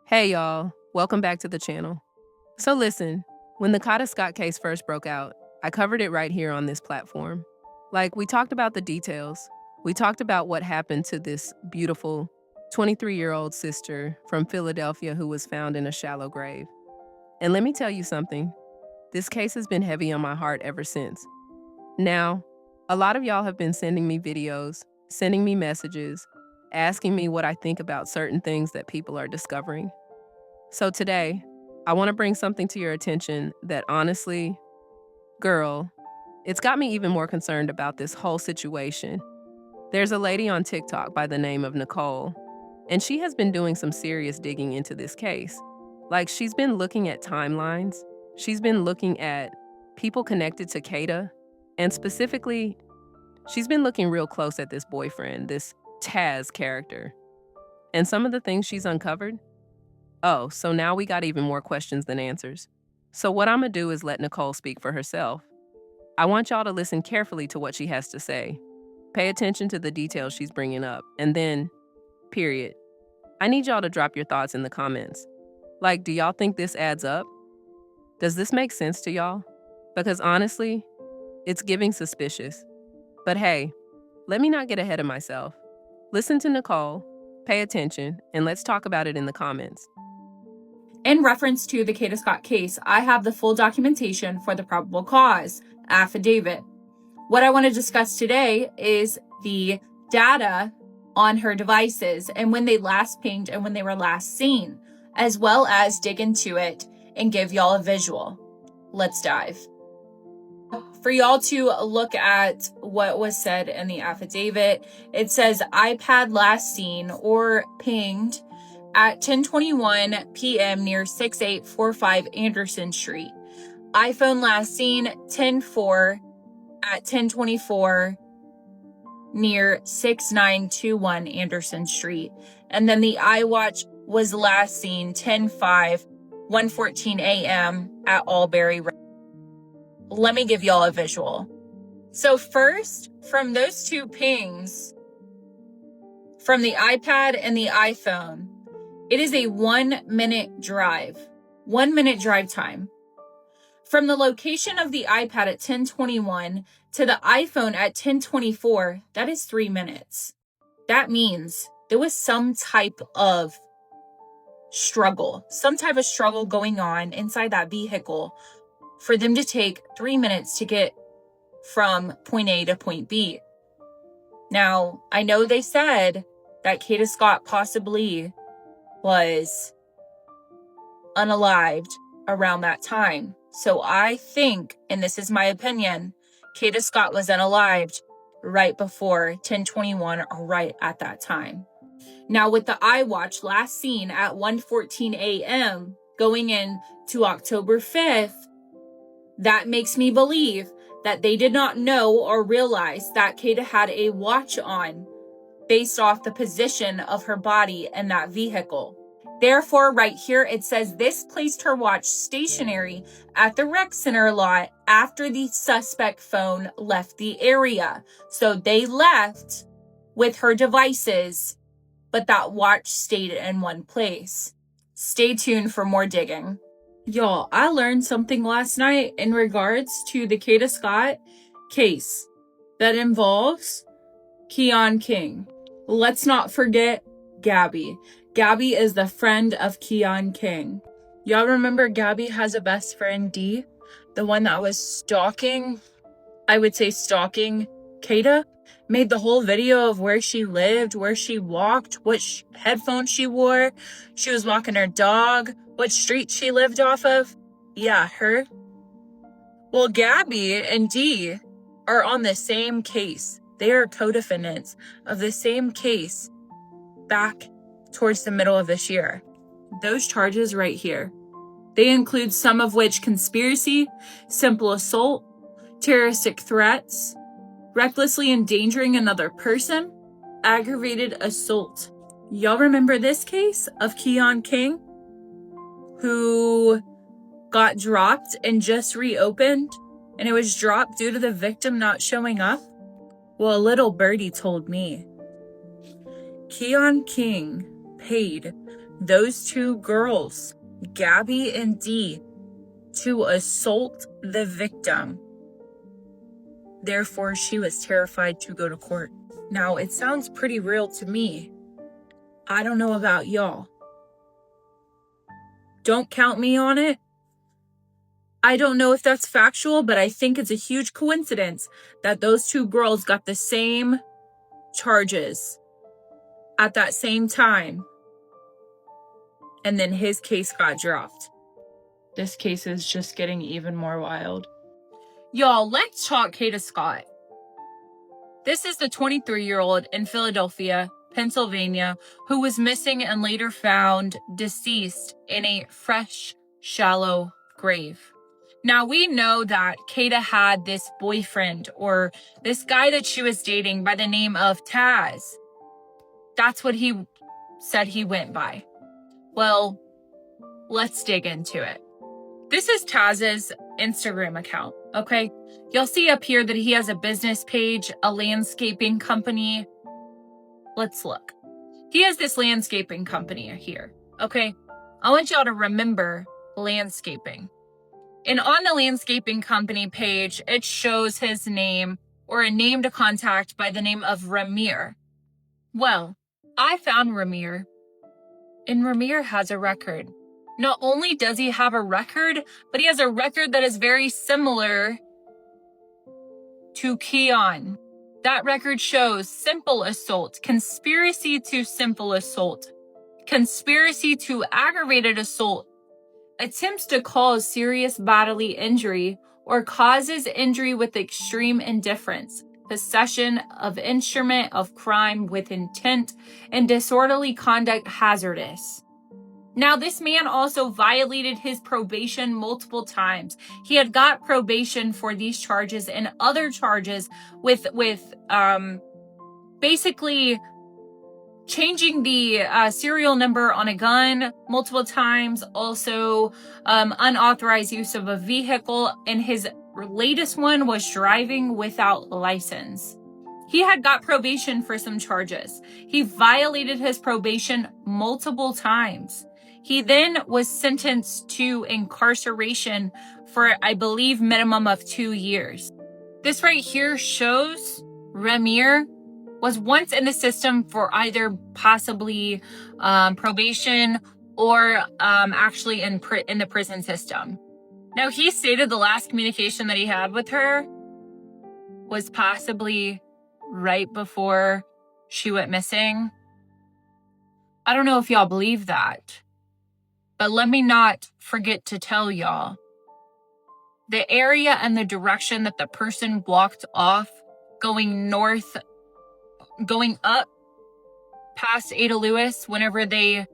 Hey y'all, welcome back to the channel. So listen, when the Kada Scott case first broke out, I covered it right here on this platform. We talked about the details. We talked about what happened to this beautiful 23-year-old sister from Philadelphia who was found in a shallow grave. And let me tell you something, this case has been heavy on my heart ever since. Now, a lot of y'all have been sending me videos, sending me messages, asking me what I think about certain things that people are discovering. So today, I want to bring something to your attention that honestly, girl, it's got me even more concerned about this whole situation. There's a lady on TikTok by the name of Nicole, and she has been doing some serious digging into this case. She's been looking at timelines, she's been looking at people connected to Kata, and specifically, she's been looking real close at this boyfriend, this Taz character. And some of the things she's uncovered, oh, so now we got even more questions than answers. So what I'm gonna do is let Nicole speak for herself. I want y'all to listen carefully to what she has to say. Pay attention to the details she's bringing up. And then, period. I need y'all to drop your thoughts in the comments. Do y'all think this adds up? Does this make sense to y'all? Because honestly, it's giving suspicious. But hey, let me not get ahead of myself. Listen to Nicole, pay attention, and let's talk about it in the comments. In reference to the Kada Scott case, I have the full documentation for the probable cause affidavit. What I want to discuss today is the data on her devices and when they last pinged and when they were last seen, as well as dig into it and give y'all a visual. Let's dive. For y'all to look at what was said in the affidavit, it says iPad last seen or pinged at 10:21 p.m. near 6845 Anderson Street. iPhone last seen 10:4 at 10:24 near 6921 Anderson Street. And then the iWatch was last seen 10:5, 1:14 a.m. at Albury Road. Let me give y'all a visual. So first, from those two pings, from the iPad and the iPhone, it is a 1 minute drive. 1 minute drive time. From the location of the iPad at 10:21 to the iPhone at 10:24, that is 3 minutes. That means there was some type of struggle going on inside that vehicle for them to take 3 minutes to get from point A to point B. Now, I know they said that Kada Scott possibly was unalived around that time. So I think, and this is my opinion, Kada Scott was unalived right before 10:21 or right at that time. Now with the iWatch last seen at 1:14 a.m. going into October 5th, that makes me believe that they did not know or realize that Kata had a watch on based off the position of her body in that vehicle. Therefore, right here, it says this placed her watch stationary at the rec center lot after the suspect phone left the area. So they left with her devices, but that watch stayed in one place. Stay tuned for more digging. Y'all, I learned something last night in regards to the Kada Scott case that involves Keion King. Let's not forget Gabby. Gabby is the friend of Keion King. Y'all remember Gabby has a best friend, D? The one that was stalking Kata? Made the whole video of where she lived, where she walked, what headphones she wore. She was walking her dog, what street she lived off of. Yeah, her. Well, Gabby and D are on the same case. They are co-defendants of the same case back towards the middle of this year. Those charges right here, they include some of which conspiracy, simple assault, terroristic threats, recklessly endangering another person, aggravated assault. Y'all remember this case of Keion King, who got dropped and just reopened, and it was dropped due to the victim not showing up? Well, a little birdie told me Keion King paid those two girls, Gabby and Dee, to assault the victim. Therefore, she was terrified to go to court. Now, it sounds pretty real to me. I don't know about y'all. Don't count me on it. I don't know if that's factual, but I think it's a huge coincidence that those two girls got the same charges at that same time. And then his case got dropped. This case is just getting even more wild. Y'all, let's talk Kada Scott. This is the 23-year-old in Philadelphia, Pennsylvania, who was missing and later found deceased in a fresh, shallow grave. Now, we know that Kata had this boyfriend, or this guy that she was dating, by the name of Taz. That's what he said he went by. Well, let's dig into it. This is Taz's Instagram account, okay? You'll see up here that he has a business page, a landscaping company. Let's look. He has this landscaping company here, okay? I want y'all to remember landscaping. And on the landscaping company page, it shows his name, or a name to contact, by the name of Ramir. Well, I found Ramir, and Ramir has a record. Not only does he have a record, but he has a record that is very similar to Keion. That record shows simple assault, conspiracy to simple assault, conspiracy to aggravated assault, attempts to cause serious bodily injury, or causes injury with extreme indifference, possession of instrument of crime with intent, and disorderly conduct hazardous. Now, this man also violated his probation multiple times. He had got probation for these charges and other charges with basically changing the serial number on a gun multiple times. Also, unauthorized use of a vehicle. And his latest one was driving without license. He had got probation for some charges. He violated his probation multiple times. He then was sentenced to incarceration for, I believe, minimum of 2 years. This right here shows Ramir was once in the system for either possibly probation or actually in the prison system. Now, he stated the last communication that he had with her was possibly right before she went missing. I don't know if y'all believe that. But let me not forget to tell y'all, the area and the direction that the person walked off, going north, going up past Ada Lewis, whenever they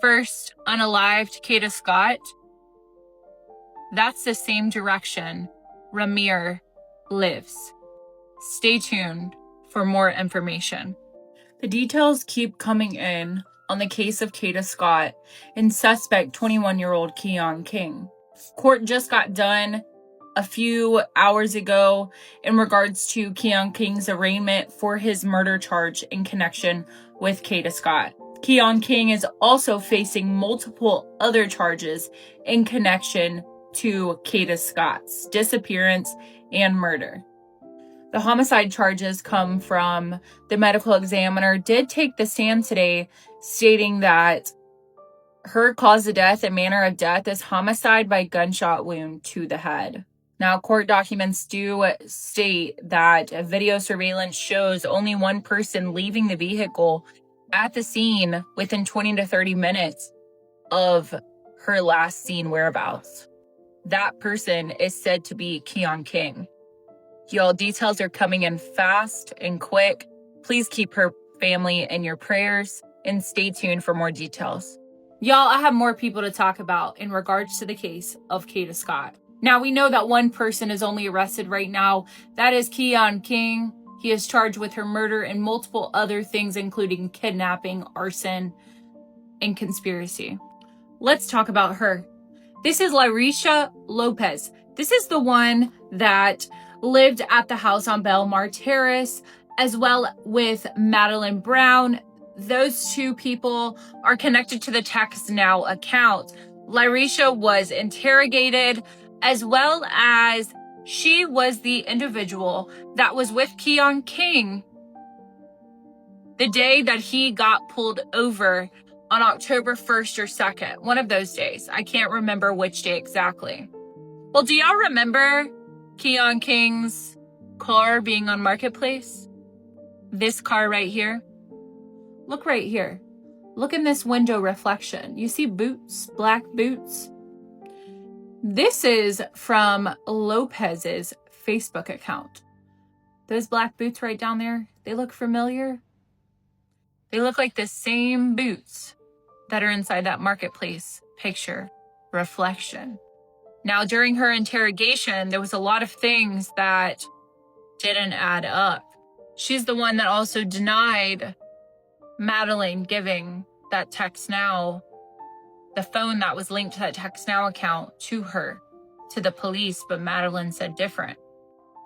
first unalived Kada Scott, that's the same direction Ramir lives. Stay tuned for more information. The details keep coming in on the case of Kada Scott and suspect 21-year-old Keion King. Court just got done a few hours ago in regards to Keion King's arraignment for his murder charge in connection with Kada Scott. Keion King is also facing multiple other charges in connection to Kada Scott's disappearance and murder. The homicide charges come from the medical examiner did take the stand today, stating that her cause of death and manner of death is homicide by gunshot wound to the head. Now, court documents do state that video surveillance shows only one person leaving the vehicle at the scene within 20 to 30 minutes of her last seen whereabouts. That person is said to be Keion King. Y'all, details are coming in fast and quick. Please keep her family in your prayers and stay tuned for more details. Y'all, I have more people to talk about in regards to the case of Kada Scott. Now, we know that one person is only arrested right now. That is Keion King. He is charged with her murder and multiple other things, including kidnapping, arson, and conspiracy. Let's talk about her. This is Larisha Lopez. This is the one that lived at the house on Belmar Terrace, as well with Madeline Brown, those two people are connected to the Text Now account. Lyrisha was interrogated, as well as she was the individual that was with Keion King the day that he got pulled over on October 1st or 2nd, one of those days. I can't remember which day exactly. Well, do y'all remember Keion King's car being on Marketplace? This car right here? Look right here. Look in this window reflection. You see boots, black boots? This is from Lopez's Facebook account. Those black boots right down there, they look familiar. They look like the same boots that are inside that Marketplace picture reflection. Now, during her interrogation, there was a lot of things that didn't add up. She's the one that also denied Madeline giving that Text Now, the phone that was linked to that Text Now account, to her, to the police, but Madeline said different.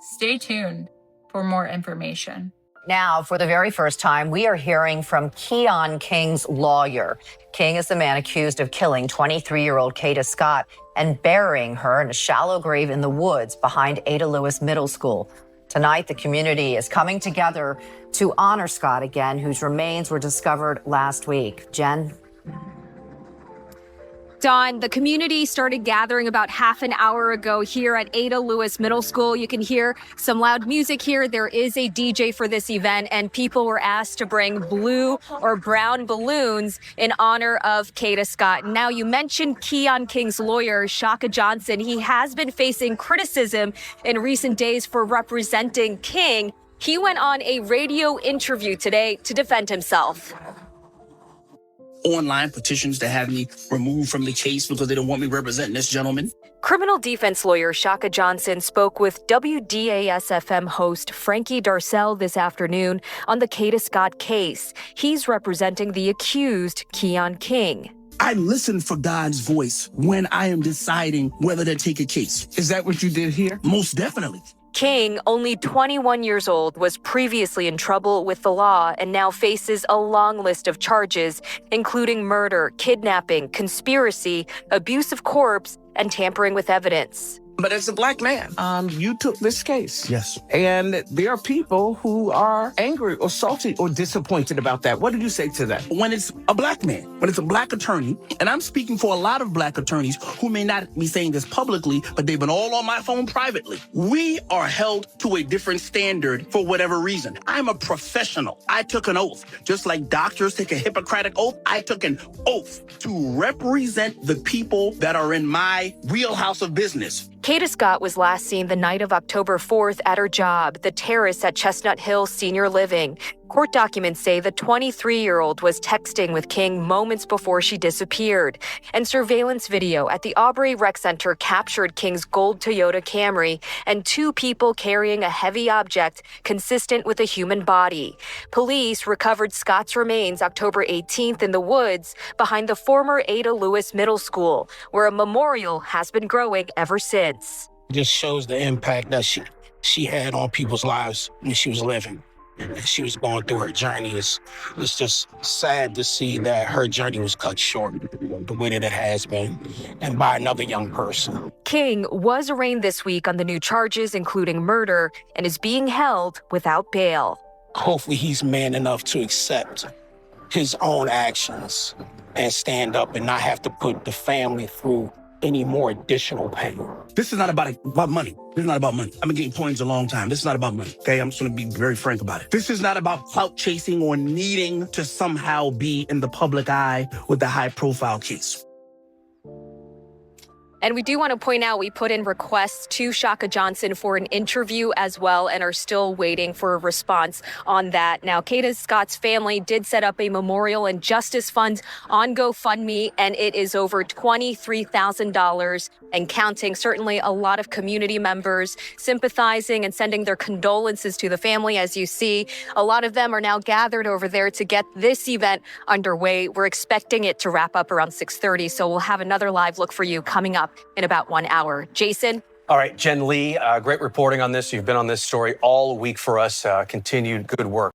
Stay tuned for more information. Now, for the very first time, we are hearing from Keion King's lawyer. King is the man accused of killing 23-year-old Kada Scott and burying her in a shallow grave in the woods behind Ada Lewis Middle School. Tonight, the community is coming together to honor Scott again, whose remains were discovered last week. Jen? Dawn, the community started gathering about half an hour ago here at Ada Lewis Middle School. You can hear some loud music here. There is a DJ for this event, and people were asked to bring blue or brown balloons in honor of Kada Scott. Now, you mentioned Keion King's lawyer, Shaka Johnson. He has been facing criticism in recent days for representing King. He went on a radio interview today to defend himself. Online petitions to have me removed from the case because they don't want me representing this gentleman. Criminal defense lawyer Shaka Johnson spoke with WDAS-FM host Frankie Darcell this afternoon on the Kada Scott case. He's representing the accused, Keion King. I listen for God's voice when I am deciding whether to take a case. Is that what you did here? Most definitely. King, only 21 years old, was previously in trouble with the law and now faces a long list of charges, including murder, kidnapping, conspiracy, abuse of corpse, and tampering with evidence. But as a black man, you took this case. Yes. And there are people who are angry or salty or disappointed about that. What did you say to that? When it's a black man, when it's a black attorney, and I'm speaking for a lot of black attorneys who may not be saying this publicly, but they've been all on my phone privately. We are held to a different standard for whatever reason. I'm a professional. I took an oath. Just like doctors take a Hippocratic oath, I took an oath to represent the people that are in my wheelhouse of business. Kada Scott was last seen the night of October 4th at her job, the terrace at Chestnut Hill Senior Living. Court documents say the 23-year-old was texting with King moments before she disappeared. And surveillance video at the Aubrey Rec Center captured King's gold Toyota Camry and two people carrying a heavy object consistent with a human body. Police recovered Scott's remains October 18th in the woods behind the former Ada Lewis Middle School, where a memorial has been growing ever since. Just shows the impact that she had on people's lives when she was living. And she was going through her journey. It's just sad to see that her journey was cut short the way that it has been, and by another young person. King was arraigned this week on the new charges, including murder, and is being held without bail. Hopefully he's man enough to accept his own actions and stand up and not have to put the family through any more additional pain. This is not about money. This is not about money. I've been getting points a long time. This is not about money, okay? I'm just going to be very frank about it. This is not about clout chasing or needing to somehow be in the public eye with a high-profile case. And we do want to point out we put in requests to Shaka Johnson for an interview as well and are still waiting for a response on that. Now, Kada Scott's family did set up a memorial and justice fund on GoFundMe, and it is over $23,000 and counting. Certainly a lot of community members sympathizing and sending their condolences to the family. As you see, a lot of them are now gathered over there to get this event underway. We're expecting it to wrap up around 6:30, so we'll have another live look for you coming up in about 1 hour. Jason? All right, Jen Lee, great reporting on this. You've been on this story all week for us. Continued good work.